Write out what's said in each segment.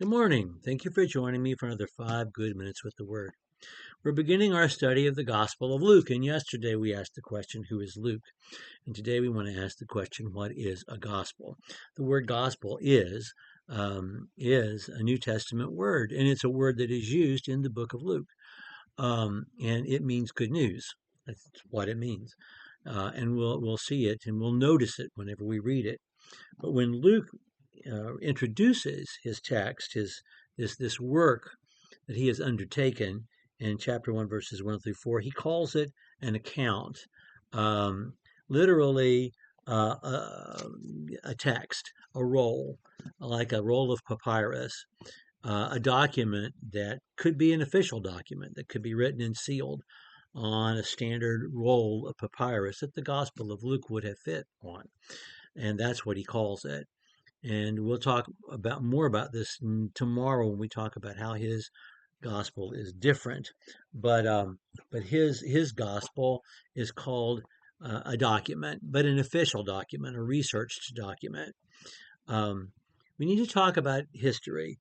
Good morning. Thank you for joining me for another 5 good minutes with the Word. We're beginning our study of the Gospel of Luke, and yesterday we asked the question, who is Luke? And today we want to ask the question, what is a gospel? The word gospel is a New Testament word, and it's a word that is used in the book of Luke, and it means good news. That's what it means, and we'll see it and we'll notice it whenever we read it. But when Luke introduces his text, this work that he has undertaken in chapter 1, verses 1 through 4, he calls it an account, um, literally a text, a roll, like a roll of papyrus, a document that could be an official document that could be written and sealed on a standard roll of papyrus that the Gospel of Luke would have fit on. And that's what he calls it. And we'll talk about more about this tomorrow when we talk about how his gospel is different. But his gospel is called a document, but an official document, a researched document. Um, we need to talk about history,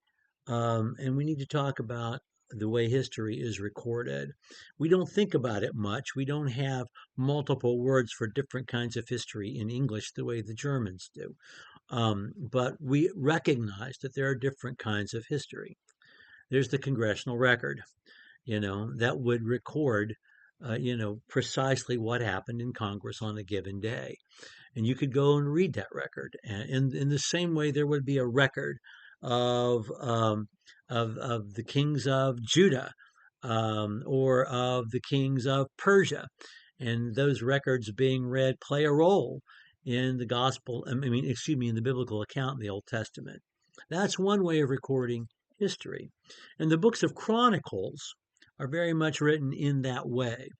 and we need to talk about the way history is recorded. We don't think about it much. We don't have multiple words for different kinds of history in English the way the Germans do. But we recognize that there are different kinds of history. There's the congressional record, that would record, precisely what happened in Congress on a given day. And you could go and read that record. And in the same way, there would be a record of the kings of Judah, or of the kings of Persia, and those records being read play a role in the gospel. In the biblical account in the Old Testament. That's one way of recording history. And the books of Chronicles are very much written in that way.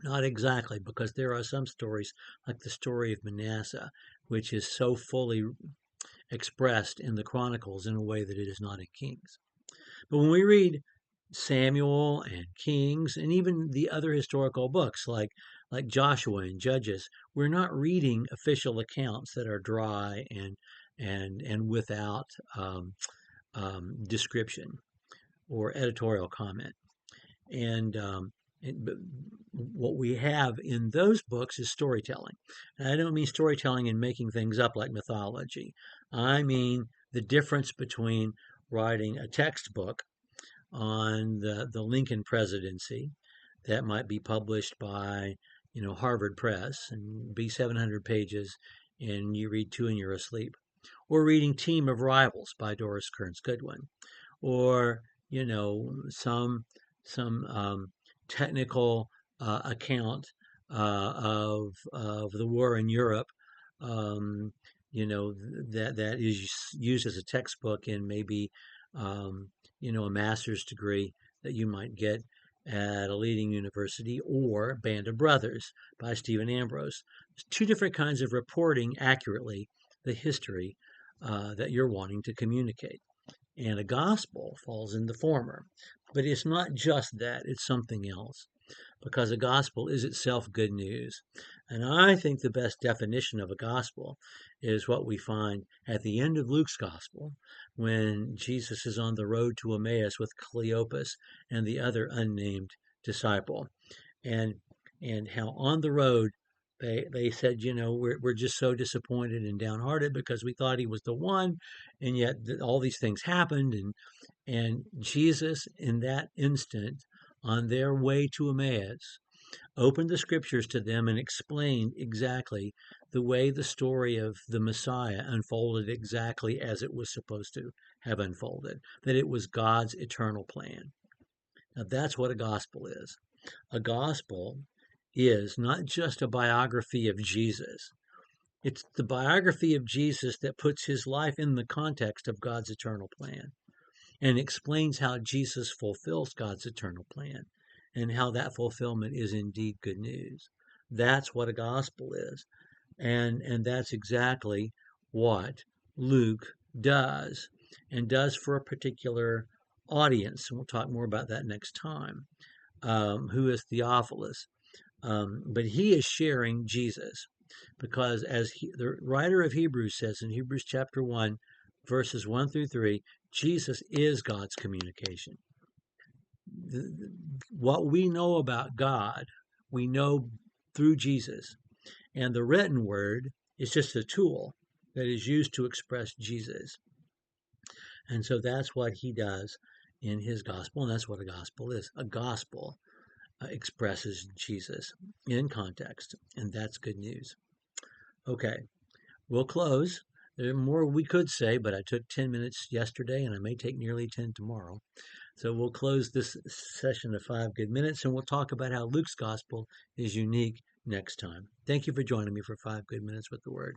Not exactly, because there are some stories, like the story of Manasseh, which is so fully expressed in the Chronicles in a way that it is not in Kings. But when we read Samuel and Kings and even the other historical books like Joshua and Judges, we're not reading official accounts that are dry and without description or editorial comment. And what we have in those books is storytelling. And I don't mean storytelling and making things up like mythology. I mean the difference between writing a textbook on the Lincoln presidency that might be published by, Harvard Press and be 700 pages and you read two and you're asleep, or reading Team of Rivals by Doris Kearns Goodwin, or, some technical account of the war in Europe, um, that is used as a textbook in maybe a master's degree that you might get at a leading university, or Band of Brothers by Stephen Ambrose. There's two different kinds of reporting accurately the history that you're wanting to communicate. And a gospel falls in the former. But it's not just that, it's something else. Because a gospel is itself good news. And I think the best definition of a gospel is what we find at the end of Luke's gospel when Jesus is on the road to Emmaus with Cleopas and the other unnamed disciple. And how on the road they said, we're just so disappointed and downhearted because we thought he was the one, and yet all these things happened. And Jesus, in that instant, on their way to Emmaus, opened the scriptures to them and explained exactly the way the story of the Messiah unfolded exactly as it was supposed to have unfolded, that it was God's eternal plan. Now, that's what a gospel is. A gospel is not just a biography of Jesus. It's the biography of Jesus that puts his life in the context of God's eternal plan and explains how Jesus fulfills God's eternal plan and how that fulfillment is indeed good news. That's what a gospel is. And that's exactly what Luke does, and does for a particular audience. And we'll talk more about that next time, who is Theophilus. But he is sharing Jesus because, as the writer of Hebrews says in Hebrews chapter 1, verses 1 through 3, Jesus is God's communication. What we know about God, we know through Jesus. And the written word is just a tool that is used to express Jesus. And so that's what he does in his gospel, and that's what a gospel is. A gospel expresses Jesus in context, and that's good news. Okay, we'll close. There's more we could say, but I took 10 minutes yesterday, and I may take nearly 10 tomorrow. So we'll close this session of 5 good minutes, and we'll talk about how Luke's gospel is unique next time. Thank you for joining me for 5 good minutes with the Word.